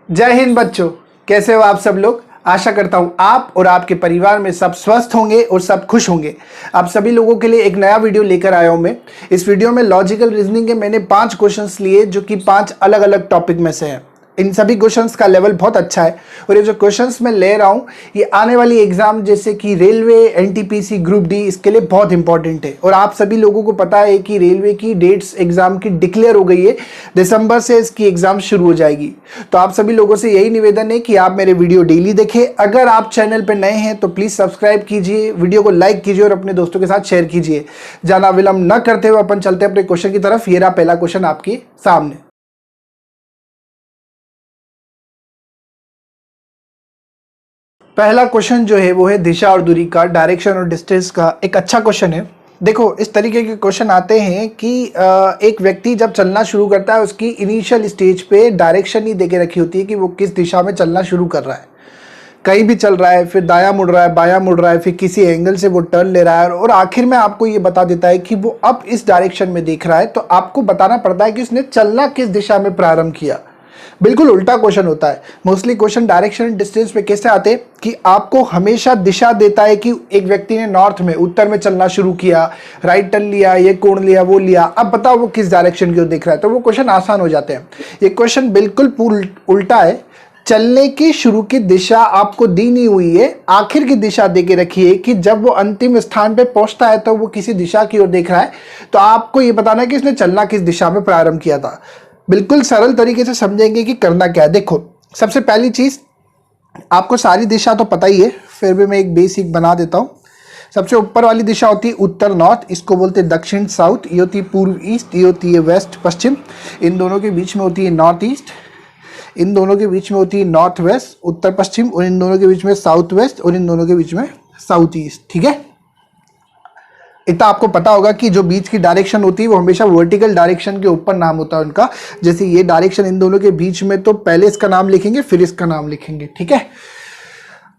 जय हिंद बच्चों, कैसे हो आप सब लोग। आशा करता हूं आप और आपके परिवार में सब स्वस्थ होंगे और सब खुश होंगे। आप सभी लोगों के लिए एक नया वीडियो लेकर आया हूं मैं। इस वीडियो में लॉजिकल रीजनिंग के मैंने 5 क्वेश्चंस लिए जो कि 5 अलग अलग टॉपिक में से हैं। इन सभी क्वेश्चंस का लेवल बहुत अच्छा है और ये जो क्वेश्चंस मैं ले रहा हूँ ये आने वाली एग्जाम जैसे कि रेलवे, एनटीपीसी, ग्रुप डी, इसके लिए बहुत इंपॉर्टेंट है। और आप सभी लोगों को पता है कि रेलवे की डेट्स एग्जाम की डिक्लेयर हो गई है, दिसंबर से इसकी एग्जाम शुरू हो जाएगी। तो आप सभी लोगों से यही निवेदन है कि आप मेरे वीडियो डेली देखें। अगर आप चैनल पर नए हैं तो प्लीज सब्सक्राइब कीजिए, वीडियो को लाइक कीजिए और अपने दोस्तों के साथ शेयर कीजिए। ज्यादा विलंब न करते हुए अपन चलते हैं अपने क्वेश्चन की तरफ। ये रहा पहला क्वेश्चन आपके सामने। पहला क्वेश्चन जो है वो है दिशा और दूरी का, डायरेक्शन और डिस्टेंस का। एक अच्छा क्वेश्चन है। देखो, इस तरीके के क्वेश्चन आते हैं कि एक व्यक्ति जब चलना शुरू करता है उसकी इनिशियल स्टेज पे डायरेक्शन ही देके रखी होती है कि वो किस दिशा में चलना शुरू कर रहा है। कहीं भी चल रहा है, फिर दायां मुड़ रहा है, बायां मुड़ रहा है, फिर किसी एंगल से वो टर्न ले रहा है और आखिर में आपको ये बता देता है कि वो अब इस डायरेक्शन में देख रहा है। तो आपको बताना पड़ता है कि उसने चलना किस दिशा में प्रारंभ किया। बिल्कुल उल्टा क्वेश्चन होता है। Mostly question direction and distance पे कैसे आते हैं कि आपको हमेशा दिशा देता है कि एक व्यक्ति ने नॉर्थ में, उत्तर में चलना शुरू किया, राइट टर्न लिया, ये कोण लिया, वो लिया, अब बताओ वो किस डायरेक्शन की ओर देख रहा है। तो वो क्वेश्चन आसान हो जाते हैं। ये क्वेश्चन बिल्कुल उल्टा है। चलने की शुरू की दिशा आपको दी नहीं हुई है, आखिर की दिशा दे के रखी है कि जब वो अंतिम स्थान पे पहुंचता है तो वो किसी दिशा की ओर देख रहा है। तो आपको ये बताना है कि इसने चलना किस दिशा में प्रारंभ किया था। बिल्कुल सरल तरीके से समझेंगे कि करना क्या है। देखो, सबसे पहली चीज, आपको सारी दिशा तो पता ही है, फिर भी मैं एक बेसिक बना देता हूं। सबसे ऊपर वाली दिशा होती है उत्तर नॉर्थ, इसको बोलते हैं दक्षिण साउथ। ये होती है पूर्व ईस्ट, ये होती है वेस्ट पश्चिम। इन दोनों के बीच में होती है नॉर्थ ईस्ट, इन दोनों के बीच में होती है नॉर्थ वेस्ट उत्तर पश्चिम, और इन दोनों के बीच में साउथ वेस्ट, और इन दोनों के बीच में साउथ ईस्ट। ठीक है, इतना आपको पता होगा कि जो बीच की डायरेक्शन होती है वो हमेशा वर्टिकल डायरेक्शन के ऊपर नाम होता है उनका। जैसे ये डायरेक्शन इन दोनों के बीच में, तो पहले इसका नाम लिखेंगे फिर इसका नाम लिखेंगे। ठीक है,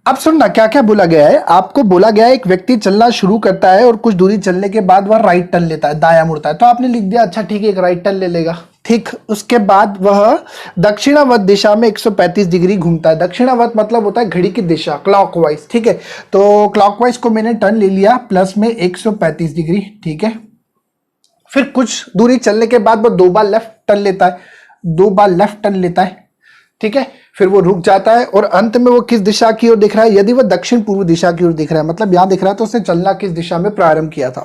अब सुनना क्या क्या बोला गया है। आपको बोला गया है एक व्यक्ति चलना शुरू करता है और कुछ दूरी चलने के बाद वह राइट टर्न लेता है, दायां मुड़ता है। तो आपने लिख दिया अच्छा ठीक है, एक राइट टर्न ले लेगा। ठीक, उसके बाद वह दक्षिणावर्त दिशा में 135 डिग्री घूमता है। दक्षिणावर्त मतलब होता है घड़ी की दिशा, क्लॉकवाइज। ठीक है, तो क्लॉकवाइज को मैंने टर्न ले लिया प्लस में 135 डिग्री। ठीक है, फिर कुछ दूरी चलने के बाद वो 2 बार लेफ्ट टर्न लेता है, 2 बार लेफ्ट टर्न लेता है। ठीक है, फिर वो रुक जाता है और अंत में वो किस दिशा की ओर दिख रहा है। यदि वो दक्षिण पूर्व दिशा की ओर दिख रहा है, मतलब यहां दिख रहा है, तो उसने चलना किस दिशा में प्रारंभ किया था।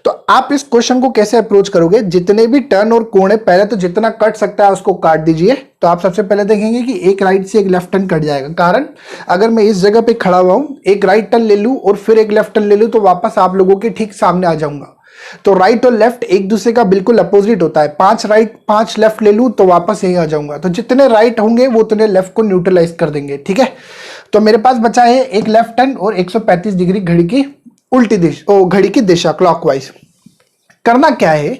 तो आप इस क्वेश्चन को कैसे अप्रोच करोगे, जितने भी टर्न और कोण है, पहले तो जितना कट सकता है उसको काट दीजिए। तो आप सबसे पहले देखेंगे कि एक राइट से एक लेफ्ट टर्न कट जाएगा। कारण अगर मैं इस जगह पे खड़ा हुआ हूं, एक राइट टर्न ले लूं और फिर एक लेफ्ट टर्न ले लूं, तो वापस आप लोगों के ठीक सामने आ जाऊंगा। तो राइट और लेफ्ट एक दूसरे का बिल्कुल अपोजिट होता है। 5 राइट 5 लेफ्ट ले लूं तो वापस यहीं आ जाऊंगा। तो जितने राइट होंगे वो उतने लेफ्ट को न्यूट्रलाइज कर देंगे। ठीक है, तो मेरे पास बचा है एक लेफ्ट टर्न और 135 डिग्री घड़ी की उल्टी दिशा, घड़ी की दिशा क्लॉकवाइज। करना क्या है,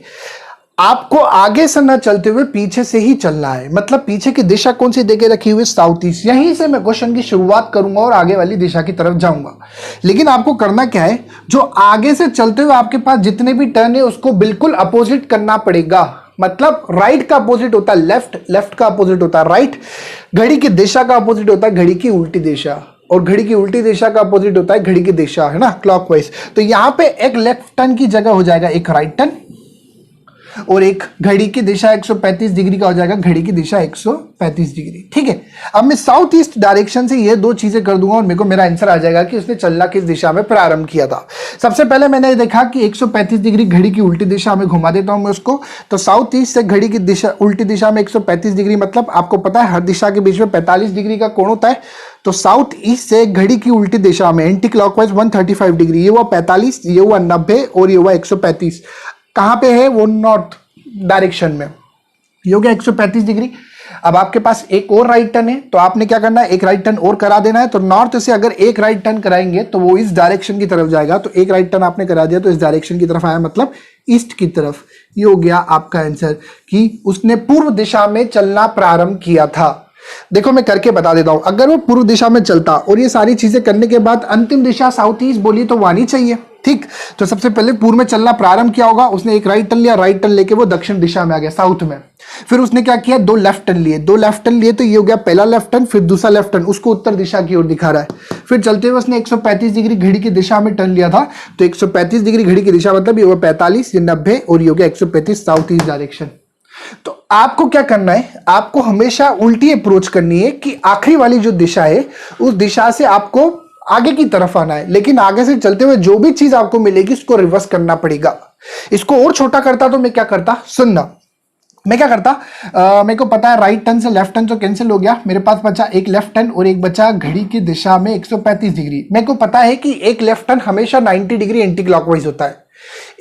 आपको आगे से न चलते हुए पीछे से ही चलना है। मतलब पीछे की दिशा कौन सी देके रखी हुई, साउथ ईस्ट। यहीं से मैं क्वेश्चन की शुरुआत करूंगा और आगे वाली दिशा की तरफ जाऊंगा। लेकिन आपको करना क्या है, जो आगे से चलते हुए आपके पास जितने भी टर्न है उसको बिल्कुल अपोजिट करना पड़ेगा। मतलब राइट का अपोजिट होता है लेफ्ट, लेफ्ट का अपोजिट होता है राइट, घड़ी की दिशा का अपोजिट होता है घड़ी की उल्टी दिशा, और घड़ी की उल्टी दिशा का अपोजिट होता है घड़ी की दिशा, है ना, क्लॉकवाइज। तो यहां पे एक लेफ्ट टर्न की जगह हो जाएगा एक राइट टर्न, और एक घड़ी की दिशा 135 डिग्री का हो जाएगा घड़ी की दिशा 135 डिग्री। ठीक है, अब मैं साउथ ईस्ट डायरेक्शन से ये 2 चीजें कर दूंगा और मेरे को मेरा आंसर आ जाएगा कि उसने चलना किस दिशा में प्रारंभ किया था। सबसे पहले मैंने देखा कि 135 डिग्री घड़ी की उल्टी दिशा में घुमा देता हूं मैं उसको। तो साउथ ईस्ट से घड़ी की दिशा उल्टी दिशा में 135 डिग्री, मतलब आपको पता है हर दिशा के बीच में 45 डिग्री का कोण होता है। तो साउथ ईस्ट से घड़ी की उल्टी दिशा में एंटी क्लॉकवाइज 135 डिग्री, ये हुआ 45, ये हुआ 90 और ये हुआ 135। कहां पे है वो, नॉर्थ डायरेक्शन में। ये हो गया 135 डिग्री। अब आपके पास एक और राइट टर्न है, तो आपने क्या करना है, एक राइट टर्न और करा देना है। तो नॉर्थ से अगर एक राइट टर्न कराएंगे तो वो इस डायरेक्शन की तरफ जाएगा। तो एक राइट टर्न आपने करा दिया तो इस डायरेक्शन की तरफ आया, मतलब ईस्ट की तरफ। ये हो गया आपका आंसर कि उसने पूर्व दिशा में चलना प्रारंभ किया था। देखो मैं करके बता देता हूं, अगर वो पूर्व दिशा में चलता और ये सारी चीजें करने के बाद अंतिम दिशा साउथ ईस्ट बोली तो वो आनी चाहिए। ठीक। तो सबसे पहले पूर्व में चलना प्रारंभ किया होगा, उसने एक राइट टर्न लिया, राइट टर्न लेके वो दक्षिण दिशा में आ गया, साउथ में। फिर उसने क्या किया, दो लेफ्ट टर्न लिए, दो लेफ्ट टर्न लिए तो ये हो गया पहला लेफ्ट टर्न, फिर दूसरा लेफ्ट टर्न, उसको उत्तर दिशा की ओर दिखा रहा है। फिर चलते हुए उसने 135 डिग्री घड़ी की दिशा में टर्न लिया था, तो 135 डिग्री घड़ी की दिशा मतलब ये होगा 45, ये 90 और ये हो गया 135 साउथ ईस्ट डायरेक्शन। तो आपको क्या करना है, आपको हमेशा उल्टी अप्रोच करनी है कि आखिरी वाली जो दिशा है उस दिशा से आपको आगे की तरफ आना है, लेकिन आगे से चलते हुए जो भी चीज आपको मिलेगी उसको रिवर्स करना पड़ेगा। इसको और छोटा करता तो मैं क्या करता, सुनना, मैं क्या करता, मेरे को पता है राइट टर्न से लेफ्ट टर्न तो कैंसिल हो गया, मेरे पास बचा एक लेफ्ट टर्न और एक बचा घड़ी की दिशा में 135 डिग्री। मेरे को पता है कि एक लेफ्ट टर्न हमेशा 90 डिग्री एंटी क्लॉकवाइज होता है,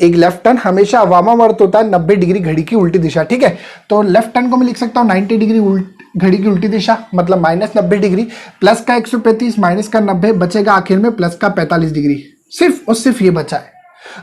एक लेफ्ट टर्न हमेशा वामावर्त होता है 90 डिग्री घड़ी की उल्टी दिशा, ठीक है। तो लेफ्ट टर्न को मैं लिख सकता हूँ 90 डिग्री घड़ी की उल्टी दिशा, मतलब माइनस 90 डिग्री, प्लस का 135 माइनस का 90, बचेगा आखिर में प्लस का 45 डिग्री, सिर्फ और सिर्फ ये बचा है।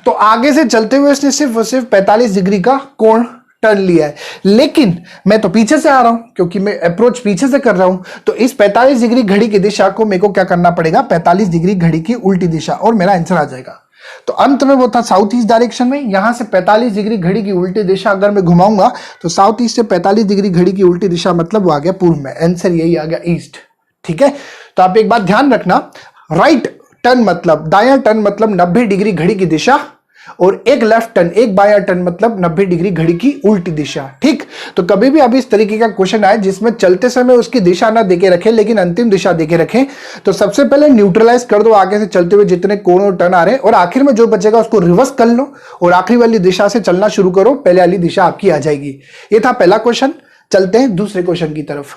तो आगे से चलते हुए उसने सिर्फ और सिर्फ 45 डिग्री का कोण टर्न लिया है, लेकिन मैं तो पीछे से आ रहा हूं क्योंकि मैं अप्रोच पीछे से कर रहा हूं, तो इस 45 डिग्री घड़ी की दिशा को मेरे को क्या करना पड़ेगा, 45 डिग्री घड़ी की उल्टी दिशा, और मेरा आंसर आ जाएगा। तो अंत में वो था साउथ ईस्ट डायरेक्शन में, यहां से 45 डिग्री घड़ी की उल्टी दिशा अगर मैं घुमाऊंगा तो साउथ ईस्ट से 45 डिग्री घड़ी की उल्टी दिशा मतलब वो आ गया पूर्व में, आंसर यही आ गया ईस्ट, ठीक है। तो आप एक बात ध्यान रखना, राइट टर्न मतलब दायां टर्न मतलब 90 डिग्री घड़ी की दिशा, और एक लेफ्ट टर्न एक बायां टर्न मतलब 90 डिग्री घड़ी की उल्टी दिशा, ठीक। तो कभी भी अभी इस तरीके का क्वेश्चन आए जिसमें चलते समय उसकी दिशा ना देके रखे लेकिन अंतिम दिशा देके रखें, तो सबसे पहले न्यूट्रलाइज कर दो आगे से चलते हुए जितने कोण और टर्न आ रहे हैं, और आखिर में जो बचेगा उसको रिवर्स कर लो और आखिरी वाली दिशा से चलना शुरू करो, पहले वाली दिशा आपकी आ जाएगी। ये था पहला क्वेश्चन। चलते हैं दूसरे क्वेश्चन की तरफ।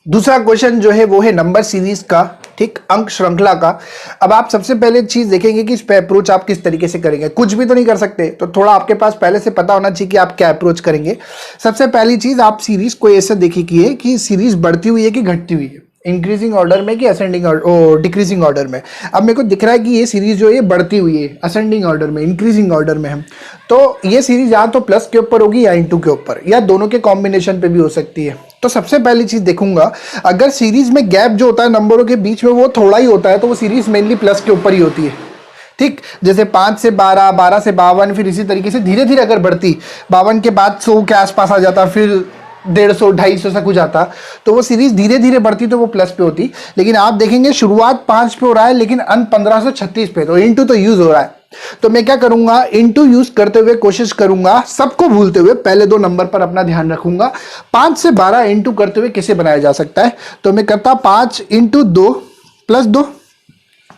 दूसरा क्वेश्चन जो है वो है नंबर सीरीज का, ठीक, अंक श्रृंखला का। अब आप सबसे पहले चीज देखेंगे कि इस पे अप्रोच आप किस तरीके से करेंगे, कुछ भी तो नहीं कर सकते, तो थोड़ा आपके पास पहले से पता होना चाहिए कि आप क्या अप्रोच करेंगे। सबसे पहली चीज आप सीरीज को ऐसे देखिए कि सीरीज बढ़ती हुई है कि घटती हुई है, इंक्रीजिंग ऑर्डर में कि असेंडिंग और डिक्रीजिंग ऑर्डर में। अब मेरे को दिख रहा है कि ये सीरीज जो है बढ़ती हुई है, असेंडिंग ऑर्डर में, इंक्रीजिंग ऑर्डर में है, तो ये सीरीज या तो प्लस के ऊपर होगी या इनटू के ऊपर, या दोनों के कॉम्बिनेशन पे भी हो सकती है। तो सबसे पहली चीज देखूंगा, अगर सीरीज में गैप जो होता है नंबरों के बीच में वो थोड़ा ही होता है तो वो सीरीज मेनली प्लस के ऊपर ही होती है, ठीक। जैसे 5 से 12, 12 से 52, फिर इसी तरीके से धीरे धीरे अगर बढ़ती, 52 के बाद 100 के आसपास आ जाता, फिर 150, 250 सा कुछ आता, तो वो सीरीज धीरे धीरे बढ़ती तो वो प्लस पे होती। लेकिन आप देखेंगे शुरुआत 5 पे हो रहा है लेकिन अंत 1536 पे, तो इंटू तो यूज हो रहा है। तो मैं क्या करूंगा, इंटू यूज करते हुए कोशिश करूंगा, सबको भूलते हुए पहले दो नंबर पर अपना ध्यान रखूंगा। 5 से 12 इंटू करते हुए कैसे बनाया जा सकता है, तो मैं करता 5 इंटू 2 प्लस 2,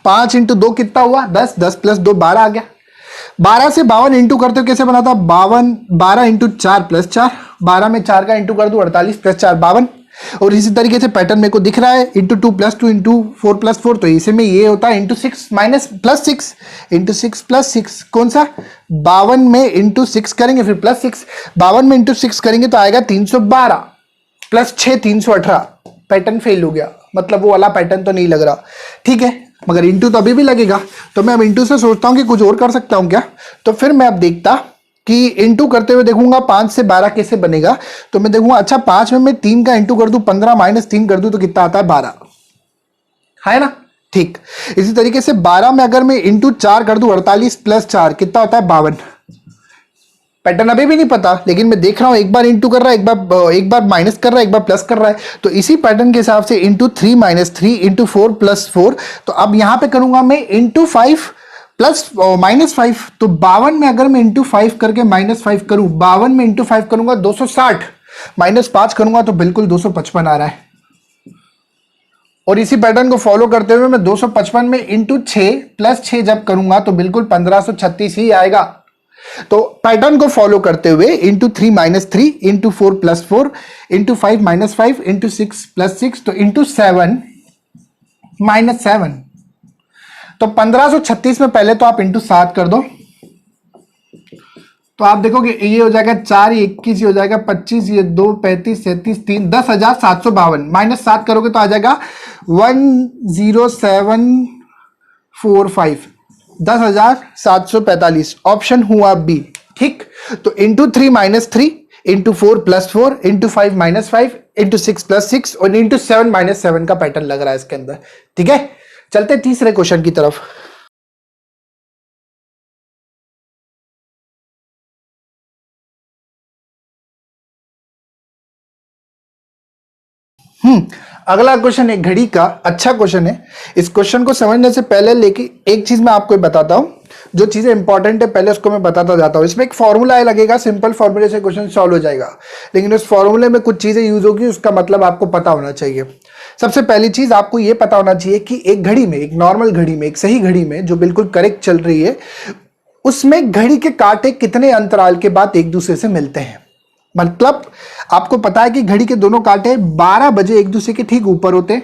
5 इंटू 2 कितना हुआ 10, 10 प्लस 2 12 आ गया। 12 से 52 इंटू करते हुए कैसे बनाता, 52, 12 इंटू 4 प्लस 4, 12 में 4 का इंटू कर दूं 48 प्लस 4 52। और इसी तरीके से पैटर्न मेरे को दिख रहा है, इंटू 2 प्लस 2 इंटू 4 प्लस 4, तो इसे में ये होता है into 6 minus plus 6 into 6 plus 6, कौन सा 52 में इंटू 6 करेंगे फिर प्लस 6, 52 में इंटू 6 करेंगे तो आएगा 312 प्लस 6 318। पैटर्न फेल हो गया, मतलब वो वाला पैटर्न तो नहीं लग रहा, ठीक है, मगर इंटू तो अभी भी लगेगा। तो मैं अब इंटू से सोचता हूं कि कुछ और कर सकता हूं क्या, तो फिर मैं अब देखता कि इंटू करते हुए देखूंगा 5 से 12 कैसे बनेगा। तो मैं देखूंगा, अच्छा 5 में मैं 3 का इंटू कर दूं, 15 माइनस 3 कर दूं तो कितना आता है 12, है ना, ठीक। इसी तरीके से 12 में अगर मैं इंटू 4 कर दूं 48 प्लस 4 कितना होता है 52। पैटर्न अभी भी नहीं पता लेकिन मैं देख रहा हूं, एक बार इंटू कर रहा है, एक बार माइनस कर रहा है, एक बार प्लस कर रहा है, तो इसी पैटर्न के हिसाब से इंटू 3 माइनस 3 इंटू 4 प्लस 4। तो अब यहां पे करूंगा मैं इंटू 5 प्लस माइनस 5, तो 52 में अगर मैं इंटू 5 करके माइनस 5 करूं, 52 में इंटू 5 करूंगा 260, माइनस 5 करूंगा तो बिल्कुल 255 आ रहा है। और इसी पैटर्न को फॉलो करते हुए मैं 255 में इंटू 6 प्लस 6 जब करूंगा तो बिल्कुल 1536 ही आएगा। तो पैटर्न को फॉलो करते हुए into 3 minus 3 into 4 plus 4 into 5 minus 5 into 6 plus 6, तो इंटू 7 माइनस 7, तो 1536 में पहले तो आप इंटू 7 कर दो, तो आप देखोगे ये हो जाएगा 4, ये 21, ये हो जाएगा 25, ये 2 35 37 3 10,752, माइनस 7 करोगे तो आ जाएगा 10745, 10,745, ऑप्शन हुआ बी, ठीक। तो into 3 minus 3 into 4+4 into 5-5 into 6+6 और इंटू 7-7 का पैटर्न लग रहा है इसके अंदर। ठीक है, चलते तीसरे क्वेश्चन की तरफ। अगला क्वेश्चन एक घड़ी का अच्छा क्वेश्चन है। इस क्वेश्चन को समझने से पहले लेकिन एक चीज मैं आपको बताता हूं, जो चीजें इंपॉर्टेंट है पहले उसको मैं बताता जाता हूं। इसमें एक फॉर्मूला लगेगा, सिंपल फॉर्मूले से क्वेश्चन सॉल्व हो जाएगा, लेकिन उस फॉर्मूले में कुछ चीजें यूज होगी, उसका मतलब आपको पता होना चाहिए। सबसे पहली चीज आपको यह पता होना चाहिए कि एक घड़ी में, एक नॉर्मल घड़ी में, एक सही घड़ी में जो बिल्कुल करेक्ट चल रही है, उसमें घड़ी के कांटे कितने अंतराल के बाद एक दूसरे से मिलते हैं। मतलब आपको पता है कि घड़ी के दोनों कांटे 12 बजे एक दूसरे के ठीक ऊपर होते हैं,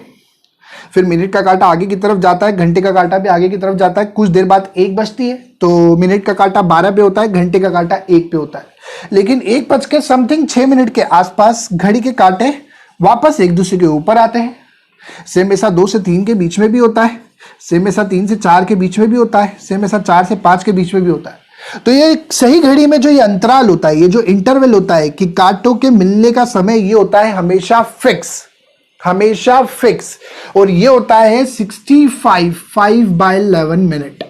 फिर मिनट का कांटा आगे की तरफ जाता है, घंटे का कांटा भी आगे की तरफ जाता है, कुछ देर बाद 1 बजती है तो मिनट का कांटा 12 पे होता है, घंटे का कांटा 1 पे होता है। लेकिन 1 बज के समथिंग 6 मिनट के आसपास घड़ी के कांटे वापस एक दूसरे के ऊपर आते हैं। सेम ऐसा 2 से 3 के बीच में भी होता है, सेम ऐसा 3 से 4 के बीच में भी होता है, सेम ऐसा 4 से 5 के बीच में भी होता है। तो ये सही घड़ी में जो ये अंतराल होता है, ये जो इंटरवल होता है कि कांटों के मिलने का समय, ये होता है हमेशा फिक्स, हमेशा फिक्स। और ये होता है 65 5/11 मिनट।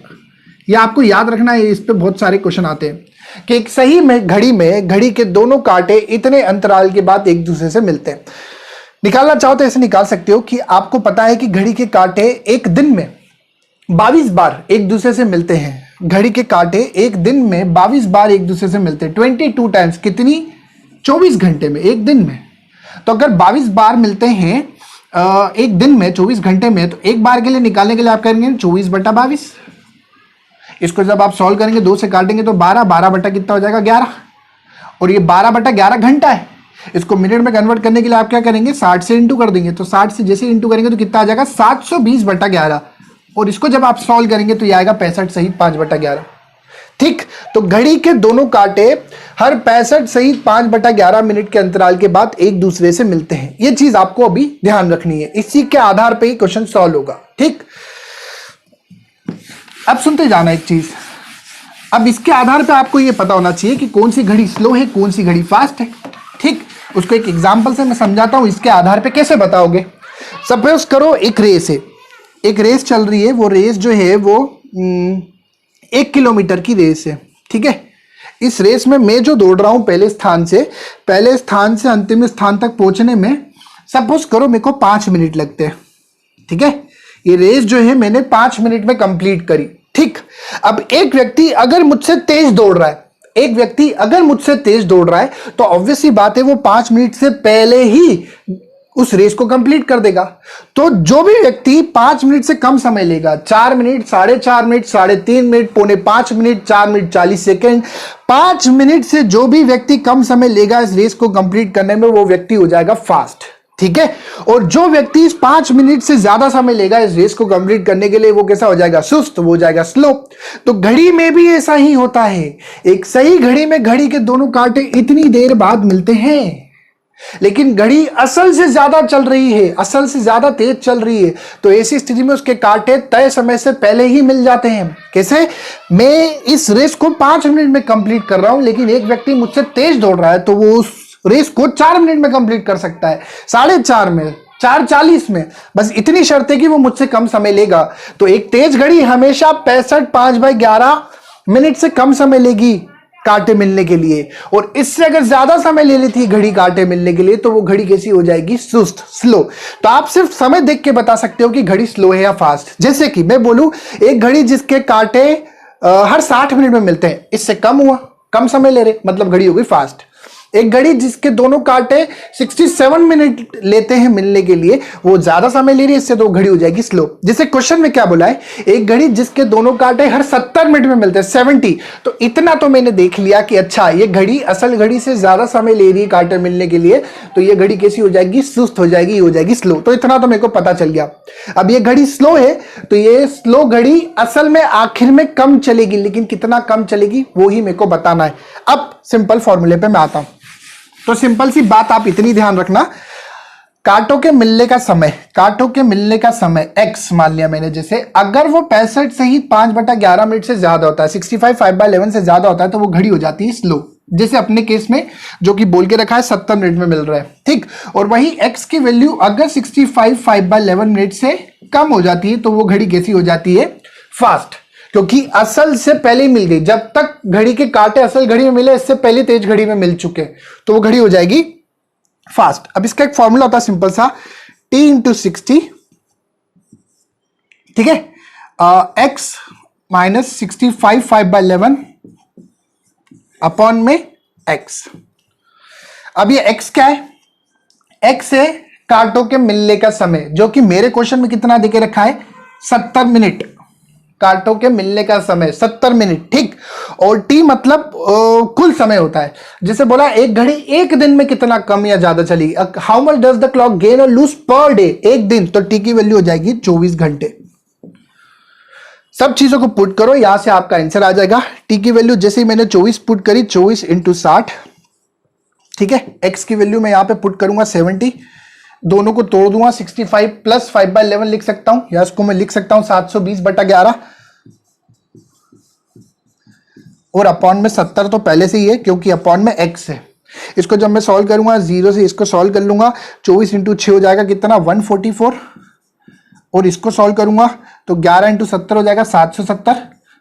ये आपको याद रखना है, इस पे बहुत सारे क्वेश्चन आते हैं कि एक सही में घड़ी में घड़ी के दोनों कांटे इतने अंतराल के बाद एक दूसरे से मिलते हैं। निकालना चाहो तो ऐसे निकाल सकते हो कि आपको पता है कि घड़ी के कांटे एक दिन में 22 बार एक दूसरे से मिलते हैं। घड़ी के कांटे एक दिन में 22 बार एक दूसरे से मिलते हैं। 22 टाइम्स कितनी? 24 घंटे में, एक दिन में। तो अगर 22 बार मिलते हैं एक दिन में 24 घंटे में, तो एक बार के लिए निकालने के लिए आप करेंगे 24/22। इसको जब आप सॉल्व करेंगे 2 से काटेंगे तो 12 बटा कितना हो जाएगा? 11। और ये 12/11 घंटा है। इसको मिनट में कन्वर्ट करने के लिए आप क्या करेंगे? 60 से इंटू कर देंगे। तो 60 से जैसे इंटू करेंगे तो कितना आ जाएगा? 720/11। और इसको जब आप सॉल्व करेंगे तो ये आएगा 65 सहित 5/11। ठीक, तो घड़ी के दोनों कांटे हर 65 सहित 5/11 मिनट के अंतराल के बाद एक दूसरे से मिलते हैं। ये चीज आपको अभी ध्यान रखनी है, इसी के आधार पे ही क्वेश्चन सॉल्व होगा। ठीक, अब सुनते जाना एक चीज। अब इसके आधार पे आपको ये पता होना चाहिए कि कौन सी घड़ी स्लो है, कौन सी घड़ी फास्ट है। ठीक, उसको एक एग्जांपल से मैं समझाता हूं, इसके आधार पे कैसे बताओगे। सपोज करो एक रेस है, एक रेस चल रही है। वो रेस जो है वो 1 किलोमीटर की रेस है। ठीक है, इस रेस में मैं जो दौड़ रहा हूं पहले स्थान से अंतिम स्थान तक पहुंचने में सपोज करो मेरे को 5 मिनट लगते हैं। ठीक है, ये रेस जो है मैंने 5 मिनट में कंप्लीट करी। ठीक, अब एक व्यक्ति अगर मुझसे तेज दौड़ रहा है, तो ऑब्वियस सी बात है वो 5 मिनट से पहले ही उस रेस को कंप्लीट कर देगा। तो जो भी व्यक्ति 5 मिनट से कम समय लेगा, 4 minute, 4.5 minute, 3.5 minute, 4.5 minute, 4 minute 40 second, 5 minute से जो भी व्यक्ति कम समय लेगा इस रेस को कंप्लीट करने में, वो व्यक्ति हो जाएगा फास्ट। ठीक है, और जो व्यक्ति इस 5 मिनट से ज्यादा समय लेगा इस रेस को कंप्लीट करने के लिए, वो कैसा हो जाएगा? सुस्त, वो हो जाएगा स्लो। तो घड़ी में भी ऐसा ही होता है। एक सही घड़ी में घड़ी के दोनों कांटे इतनी देर बाद मिलते हैं, लेकिन घड़ी असल से ज्यादा चल रही है, असल से ज्यादा तेज चल रही है, तो ऐसी स्थिति में उसके कांटे तय समय से पहले ही मिल जाते हैं। कैसे? मैं इस रेस को 5 मिनट में कंप्लीट कर रहा हूं, लेकिन एक व्यक्ति मुझसे तेज दौड़ रहा है तो वो उस रेस को 4 मिनट में कंप्लीट कर सकता है, 4.5 में, 4:40 में। बस इतनी शर्त है कि वो मुझसे कम समय लेगा। तो एक तेज घड़ी हमेशा 65 5/11 मिनट से कम समय लेगी कांटे मिलने के लिए, और इससे अगर ज्यादा समय ले लेती है घड़ी कांटे मिलने के लिए, तो वो घड़ी कैसी हो जाएगी? सुस्त, स्लो। तो आप सिर्फ समय देख के बता सकते हो कि घड़ी स्लो है या फास्ट। जैसे कि मैं बोलूं एक घड़ी जिसके कांटे हर 60 मिनट में मिलते हैं, इससे कम हुआ, कम समय ले रहे, मतलब घड़ी हो गई फास्ट। एक घड़ी जिसके दोनों कांटे 67 मिनट लेते हैं मिलने के लिए, वो ज्यादा समय ले रही है, इससे तो घड़ी हो जाएगी स्लो। जैसे क्वेश्चन में क्या बोला है, एक घड़ी जिसके दोनों कांटे हर 70 मिनट में मिलते हैं, 70। तो इतना तो मैंने देख लिया कि अच्छा ये घड़ी असल घड़ी से ज्यादा समय ले रही है कांटे मिलने के लिए, तो ये घड़ी कैसी हो जाएगी? सुस्त हो जाएगी, हो जाएगी स्लो। तो इतना तो मेरे को पता चल गया। अब ये घड़ी स्लो है, तो ये स्लो घड़ी असल में आखिर में कम चलेगी, लेकिन कितना कम चलेगी वो ही मेरे को बताना है। अब सिंपल फॉर्मूले पे मैं आता हूं। तो सिंपल सी बात आप इतनी ध्यान रखना, कांटों के मिलने का समय, कांटों के मिलने का समय x मान लिया मैंने, जैसे अगर वो 65 से ही 5/11 मिनट से ज्यादा होता है, 65 5/11 से ज्यादा होता है, तो वो घड़ी हो जाती है स्लो, जैसे अपने केस में जो कि बोल के रखा है 70 मिनट में मिल रहा है, ठीक। और वही x की वैल्यू अगर 65 5/11 मिनट से कम हो जाती है तो वो घड़ी कैसी हो जाती है? फास्ट, क्योंकि असल से पहले ही मिल गई। जब तक घड़ी के कांटे असल घड़ी में मिले, इससे पहले तेज घड़ी में मिल चुके, तो वो घड़ी हो जाएगी फास्ट। अब इसका एक फॉर्मूला होता है सिंपल सा, t इंटू 60, ठीक है, x माइनस 65 5/11 अपॉन में x। अब ये x क्या है? x है कांटों के मिलने का समय, जो कि मेरे क्वेश्चन में कितना देके रखा है? 70 मिनट। कांटों के मिलने का समय 70 मिनट, ठीक। और t मतलब कुल समय होता है। जैसे बोला एक घड़ी एक दिन में कितना कम या ज्यादा चली, how much does the clock gain और लूज पर डे, एक दिन, तो t की वैल्यू हो जाएगी 24 घंटे। सब चीजों को पुट करो, यहां से आपका आंसर आ जाएगा। t की वैल्यू जैसे ही मैंने 24 पुट करी, 24 इंटू 60, ठीक है। x की वैल्यू मैं यहां पे पुट करूंगा 70, दोनों को तोड़ दूंगा, 65 प्लस 5/11 लिख सकता हूं, या इसको मैं लिख सकता हूं 720/11, और अपॉन में 70 तो पहले से ही है क्योंकि अपॉन में x है। इसको जब मैं सॉल्व करूंगा, 0 से इसको सॉल्व कर लूंगा, 24 इंटू 6 हो जाएगा कितना? 144, और इसको सॉल्व करूंगा तो 11 इंटू 70 हो जाएगा 770,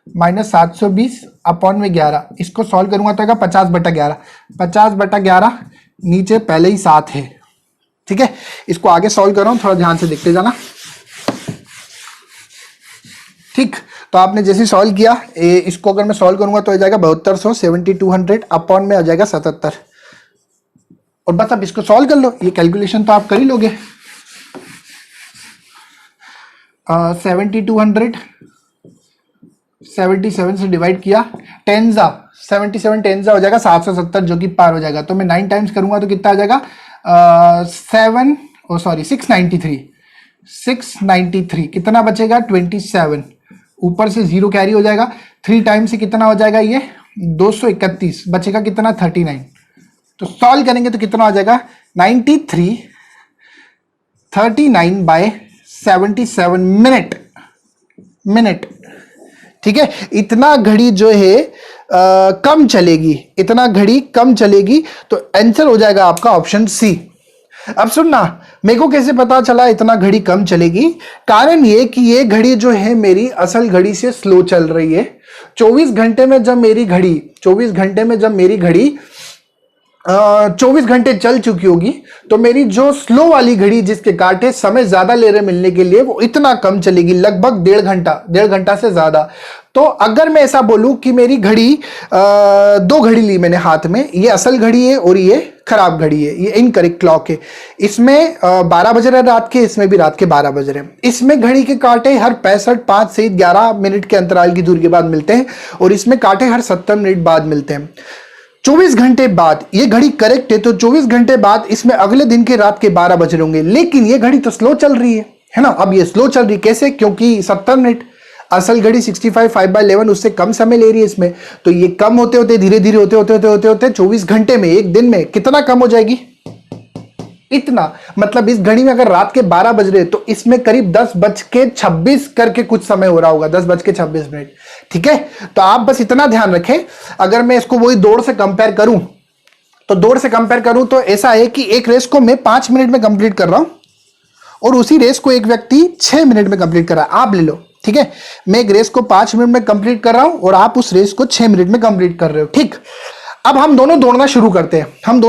माइनस 720 अपॉन में 11, इसको सॉल्व करूंगा तो आएगा 50/11, 50/11 नीचे पहले ही 7 है, ठीक है। इसको आगे सॉल्व कर रहा हूं, थोड़ा ध्यान से देखते जाना, ठीक। तो आपने जैसे सॉल्व किया, इसको अगर मैं सॉल्व करूंगा तो हो जाएगा 7200, 7200 अपॉन में आ जाएगा 77, और बस अब इसको सॉल्व कर लो, ये कैलकुलेशन तो आप कर ही लोगे। 7200 77 से डिवाइड किया, 77 टेंजा हो जाएगा 770, जो कि पार हो जाएगा। तो मैं 9 टाइम्स करूंगा तो कितना आ जाएगा? 693, कितना बचेगा? 27, ऊपर से 0 कैरी हो जाएगा, 3 टाइम्स से कितना हो जाएगा? ये 231, बचेगा कितना? 39। तो सॉल्व करेंगे तो कितना हो जाएगा? 39 मिनट, ठीक है। इतना घड़ी जो है कम चलेगी, इतना घड़ी कम चलेगी, तो आंसर हो जाएगा आपका ऑप्शन सी। अब सुनना, मेरे को कैसे पता चला इतना घड़ी कम चलेगी? कारण ये कि ये घड़ी जो है मेरी असल घड़ी से स्लो चल रही है। 24 घंटे में जब मेरी घड़ी 24 घंटे चल चुकी होगी, तो मेरी जो स्लो वाली घड़ी जिसके कांटे समय ज्यादा ले रहे मिलने के लिए, वो इतना कम चलेगी, लगभग 1.5 घंटा से ज्यादा। तो अगर मैं ऐसा बोलूं कि मेरी घड़ी 2 घड़ी ली मैंने हाथ में, ये असल घड़ी है और ये खराब घड़ी है, ये इनकरेक्ट क्लॉक है। इसमें 12 बज रहे रात के, इसमें भी रात के 12 बज रहे। इसमें घड़ी के कांटे हर 5 से 11 मिनट के अंतराल की दूरी के बाद मिलते हैं, और इसमें कांटे हर 70 मिनट बाद मिलते हैं। 24 घंटे बाद ये घड़ी करेक्ट है, तो 24 घंटे बाद इसमें अगले दिन के रात के 12 बज रहे होंगे, लेकिन ये घड़ी तो स्लो चल रही है ना। अब ये स्लो चल रही कैसे? क्योंकि 70 मिनट, असल घड़ी 65 5/11 उससे कम समय ले रही है इसमें, तो ये कम होते होते धीरे धीरे होते 24 घंटे में, एक दिन में कितना कम हो जाएगी? इतना। मतलब इस घड़ी में अगर रात के 12 बज रहे, तो इसमें करीब 10:26 करके कुछ समय हो रहा होगा, 10:26, ठीक है। तो आप बस इतना ध्यान रखें। अगर मैं इसको वही दौड़ से कंपेयर करूं, तो ऐसा है कि एक रेस को मैं 5 मिनट में कंप्लीट कर रहा हूं, और उसी रेस को एक व्यक्ति 6 मिनट में कंप्लीट कर रहा है। आप ले लो, ठीक है। मैं एक रेस को 5 मिनट में कंप्लीट कर रहा हूं, और आप उस रेस को 6 मिनट में कंप्लीट कर रहे हो, ठीक। अब हम दोनों दौड़ना शुरू करते हैं, हम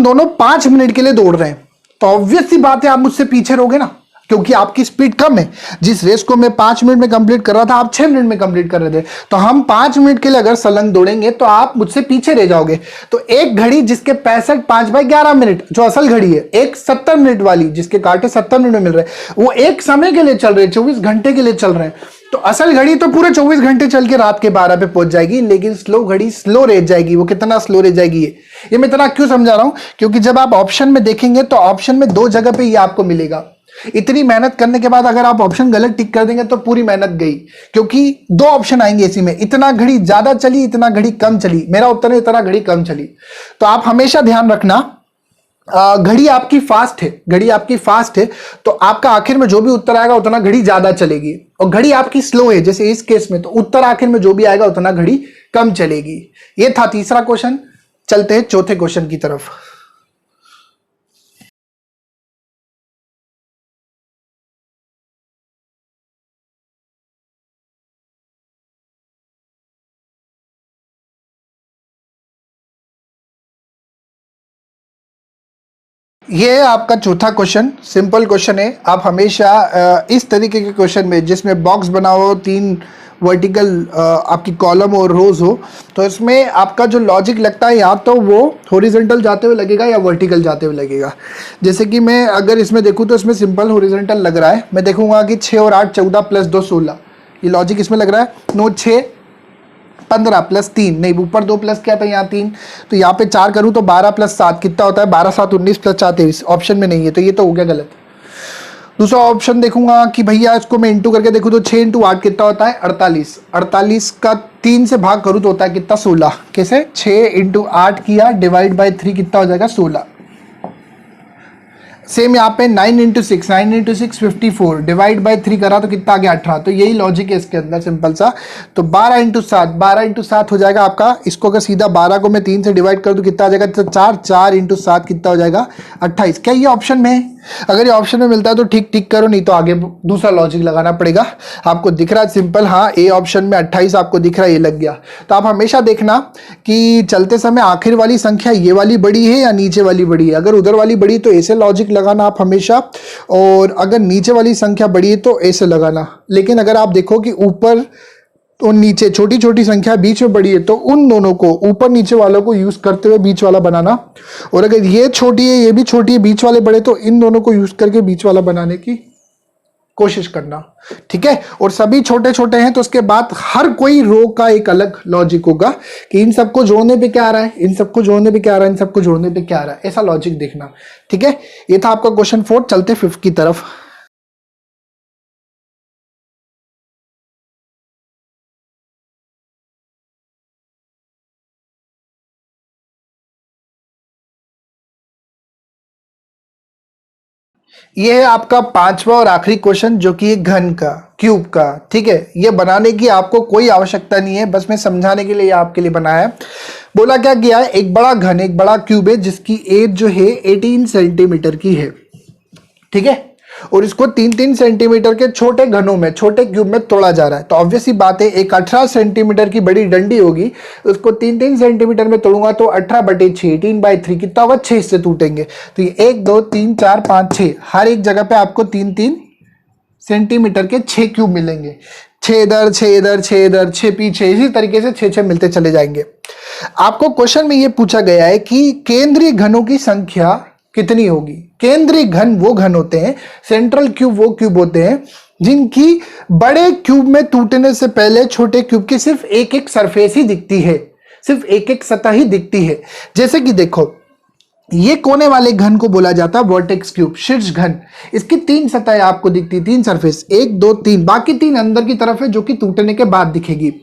दोनों 5 मिनट के लिए दौड़ रहे हैं, तो ऑब्वियस सी बात है आप मुझसे पीछे रहोगे ना, क्योंकि आपकी स्पीड कम है। जिस रेस को मैं 5 मिनट में कंप्लीट कर रहा था, आप 6 मिनट में कंप्लीट कर रहे थे, तो हम 5 मिनट के लिए अगर सलंग दौड़ेंगे तो आप मुझसे पीछे रह जाओगे। तो एक घड़ी जिसके 65 5/11 मिनट जो असल घड़ी है, एक 70 मिनट वाली जिसके कांटे 70 मिनट में मिल रहे हैं, वो एक समय के लिए चल रहे हैं, 24 घंटे के लिए चल रहे हैं। तो असल घड़ी तो पूरे 24 घंटे चल के रात के 12 पे पहुंच जाएगी, लेकिन स्लो घड़ी स्लो रह जाएगी। वो कितना स्लो रह जाएगी, ये मैं इतना क्यों समझा रहा हूं? क्योंकि जब आप ऑप्शन में देखेंगे तो ऑप्शन में 2 जगह पे ये आपको मिलेगा। इतनी मेहनत करने के बाद अगर आप ऑप्शन गलत टिक कर देंगे तो पूरी मेहनत गई, क्योंकि 2 ऑप्शन आएंगे इसी में, इतना घड़ी ज्यादा चली, इतना घड़ी कम चली। मेरा उत्तर है इतना घड़ी कम चली। तो आप हमेशा ध्यान रखना घड़ी आपकी फास्ट है, घड़ी आपकी फास्ट है, तो आपका आखिर में जो भी उत्तर आएगा उतना घड़ी ज्यादा चलेगी। और घड़ी आपकी स्लो है जैसे इस केस में, तो उत्तर आखिर में जो भी आएगा उतना घड़ी कम चलेगी। ये था तीसरा क्वेश्चन। चलते हैं चौथे क्वेश्चन की तरफ। ये है आपका चौथा क्वेश्चन। सिंपल क्वेश्चन है। आप हमेशा इस तरीके के क्वेश्चन में जिसमें बॉक्स बना हो, तीन वर्टिकल आपकी कॉलम और रोज हो, तो इसमें आपका जो लॉजिक लगता है या तो वो हॉरिजॉन्टल जाते हुए लगेगा या वर्टिकल जाते हुए लगेगा। जैसे कि मैं अगर इसमें देखूँ तो इसमें सिंपल हॉरिजॉन्टल लग रहा है। मैं देखूंगा कि 6 और 8 14 प्लस 2 16, ये लॉजिक इसमें लग रहा है। 9 6 15 प्लस 3, नहीं ऊपर 2 प्लस क्या था, यहाँ 3, तो यहाँ पे 4 करूँ तो 12 प्लस 7 कितना होता है, 12 7 19 प्लस 4 23। ऑप्शन में नहीं है तो ये तो हो गया गलत। दूसरा ऑप्शन देखूंगा कि भैया इसको मैं इंटू करके देखूँ तो 6 इंटू 8 कितना होता है 48। 48 का 3 से भाग करूँ तो होता है कितना 16। कैसे, 6 इंटू 8 किया डिवाइड बाई 3 कितना हो जाएगा 16। सेम यहाँ पे 9 इंटू 6, 9 इंटू 6 54 डिवाइड बाई 3 करा तो कितना आ गया 18। तो यही लॉजिक है इसके अंदर सिंपल सा। तो 12 इंटू 7, 12 इंटू 7 हो जाएगा आपका। इसको अगर सीधा 12 को मैं 3 से डिवाइड कर दूं कितना आ जाएगा, तो 4, 4 इंटू 7 कितना हो जाएगा 28। क्या ये ऑप्शन में है? अगर ये ऑप्शन में मिलता है तो ठीक ठीक करो, नहीं तो आगे दूसरा लॉजिक लगाना पड़ेगा। आपको दिख रहा है सिंपल, हाँ ए ऑप्शन में 28 आपको दिख रहा है, ये लग गया। तो आप हमेशा देखना कि चलते समय आखिर वाली संख्या ये वाली बड़ी है या नीचे वाली बड़ी है। अगर उधर वाली बड़ी तो ऐसे लॉजिक लगाना आप हमेशा, और अगर नीचे वाली संख्या बड़ी है तो ऐसे लगाना। लेकिन अगर आप देखो कि ऊपर और नीचे छोटी छोटी संख्या बीच में बड़ी है तो उन दोनों को, ऊपर नीचे वालों को यूज करते हुए बीच वाला बनाना। और अगर ये छोटी है ये भी छोटी है, बीच वाले बड़े, तो इन दोनों को यूज करके बीच वाला बनाने की कोशिश करना। ठीक है, और सभी छोटे छोटे हैं तो उसके बाद हर कोई रो का एक अलग लॉजिक होगा कि इन सबको जोड़ने पे क्या आ रहा है, इन सबको जोड़ने पे क्या आ रहा है, इन सबको जोड़ने पे क्या आ रहा है, ऐसा लॉजिक देखना। ठीक है, ये था आपका क्वेश्चन 4। चलते 5 की तरफ। ये है आपका पांचवा और आखिरी क्वेश्चन, जो कि एक घन का, क्यूब का। ठीक है, ये बनाने की आपको कोई आवश्यकता नहीं है, बस मैं समझाने के लिए ये आपके लिए बनाया है। बोला क्या गया है, एक बड़ा घन, एक बड़ा क्यूब है जिसकी एज जो है 18 सेंटीमीटर की है। ठीक है, और इसको 3-3 सेंटीमीटर के छोटे घनों में, छोटे क्यूब में तोड़ा जा रहा है। तो ऑब्वियस सी बात है, एक 18 सेंटीमीटर की बड़ी डंडी होगी, उसको 3-3 सेंटीमीटर में तोड़ूंगा तो 18/6, 18/3 कितना होगा, 6 हिस्से टूटेंगे। तो ये 1 2 3 4 5 6, हर एक जगह पे आपको 3-3 सेंटीमीटर के 6 क्यूब मिलेंगे। 6 इधर, 6 इधर, 6 इधर, 6 पीछे, इसी तरीके से 6 मिलते चले जाएंगे। आपको क्वेश्चन में यह पूछा गया है कि केंद्रीय घनों की संख्या कितनी होगी। केंद्रीय घन वो घन होते हैं, सेंट्रल क्यूब वो क्यूब होते हैं जिनकी बड़े क्यूब में टूटने से पहले छोटे क्यूब की सिर्फ एक एक सरफेस ही दिखती है, सिर्फ एक एक सतह ही दिखती है। जैसे कि देखो, ये कोने वाले घन को बोला जाता है वर्टेक्स क्यूब, शीर्ष घन। इसकी 3 सतहें आपको दिखती, 3 सरफेस, 1 2 3, बाकी 3 अंदर की तरफ है जो कि टूटने के बाद दिखेगी।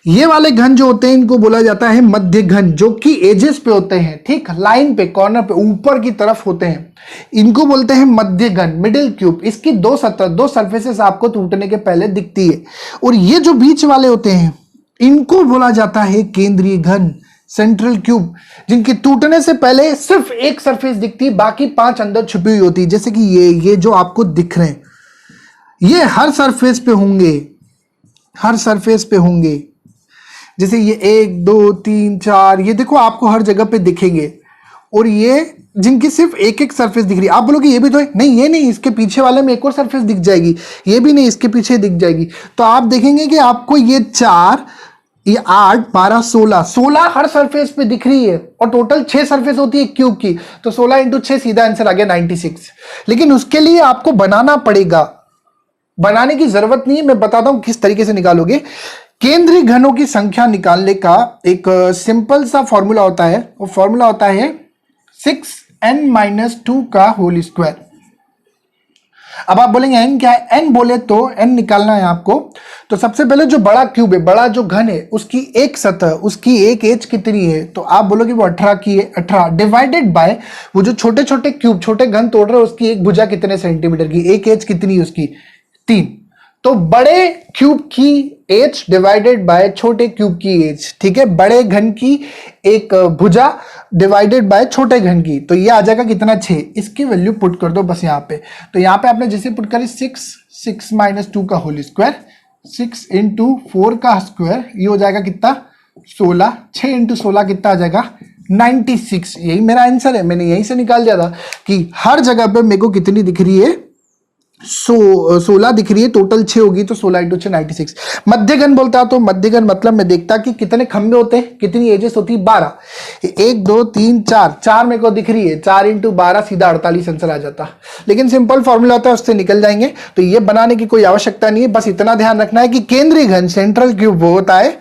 ये वाले घन जो होते हैं इनको बोला जाता है मध्य घन, जो कि एजेस पे होते हैं, ठीक लाइन पे, कॉर्नर पे, ऊपर की तरफ होते हैं, इनको बोलते हैं मध्य घन, मिडिल क्यूब। इसकी 2 सतह, 2 सरफेसेस आपको टूटने के पहले दिखती है। और ये जो बीच वाले होते हैं इनको बोला जाता है केंद्रीय घन, सेंट्रल क्यूब, जिनके टूटने से पहले सिर्फ एक सरफेस दिखती है, बाकी 5 अंदर छुपी हुई होती है। जैसे कि ये जो आपको दिख रहे हैं, ये हर सरफेस पे होंगे, हर सरफेस पे होंगे। जैसे ये 1 2 3 4, ये देखो आपको हर जगह पे दिखेंगे। और ये जिनकी सिर्फ एक एक सरफेस दिख रही है, आप बोलोगे ये भी तो है, नहीं ये नहीं, इसके पीछे वाले में एक और सरफेस दिख जाएगी, ये भी नहीं, इसके पीछे दिख जाएगी। तो आप देखेंगे कि आपको ये 4, ये 8 12 16, 16 हर सरफेस पे दिख रही है। और टोटल 6 सरफेस होती है क्यूब की, तो 16 इंटू 6 सीधा आंसर आ गया 96। लेकिन उसके लिए आपको बनाना पड़ेगा, बनाने की जरूरत नहीं है, मैं बताता हूं किस तरीके से निकालोगे। केंद्रीय घनों की संख्या निकालने का एक सिंपल सा फॉर्मूला होता है, वो फॉर्मूला होता है 6n - 2 का होल स्क्वायर। अब आप बोलेंगे एन क्या है, एन बोले तो एन निकालना है आपको। तो सबसे पहले जो बड़ा क्यूब है, बड़ा जो घन है, उसकी एक सतह, उसकी एक एज कितनी है, तो आप बोलोगे वो 18 की है, 18 डिवाइडेड बाय वो जो छोटे छोटे क्यूब, छोटे घन तोड़ रहे हैं, उसकी एक भुजा कितने सेंटीमीटर की, एक एज कितनी है उसकी 3। तो बड़े क्यूब की एज डिवाइडेड बाय छोटे क्यूब की एज, ठीक है, बड़े घन की एक भुजा डिवाइडेड बाय छोटे घन की, तो ये आ जाएगा कितना 6। इसकी वैल्यू पुट कर दो बस यहाँ पे। तो यहाँ पे आपने जैसे पुट करी 6 माइनस 2 का होल स्क्वायर, 6 इंटू 4 का स्क्वायर, ये हो जाएगा कितना 16, 6 इंटू 16 कितना आ जाएगा 96। यही मेरा आंसर है, मैंने यहीं से निकाल दिया था कि हर जगह पे मेरे को कितनी दिख रही है, 16 दिख रही है, टोटल 6 होगी, तो 16 इंटू 6 96। मध्यगन बोलता तो मध्यगन मतलब मैं देखता कि कितने खंबे होते हैं, कितनी एजेस होती है 12, 1 2 3 4, 4 मेरे को दिख रही है, 4 इंटू 12 सीधा 48 आंसर आ जाता। लेकिन सिंपल फॉर्मूला होता है, उससे निकल जाएंगे, तो ये बनाने की कोई आवश्यकता नहीं है। बस इतना ध्यान रखना है कि केंद्रीय घन सेंट्रल क्यूब वो होता है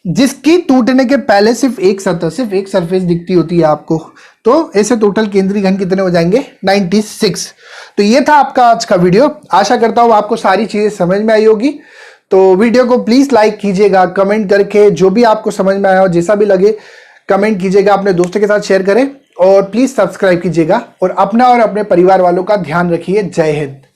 जिसकी टूटने के पहले सिर्फ एक सतह, सिर्फ एक सरफेस दिखती होती है आपको। तो ऐसे टोटल केंद्रीय घन कितने हो जाएंगे 96। तो ये था आपका आज का वीडियो, आशा करता हूं आपको सारी चीजें समझ में आई होगी। तो वीडियो को प्लीज लाइक कीजिएगा, कमेंट करके जो भी आपको समझ में आया हो, जैसा भी लगे कमेंट कीजिएगा, अपने दोस्तों के साथ शेयर करें और प्लीज सब्सक्राइब कीजिएगा और अपना और अपने परिवार वालों का ध्यान रखिए। जय हिंद।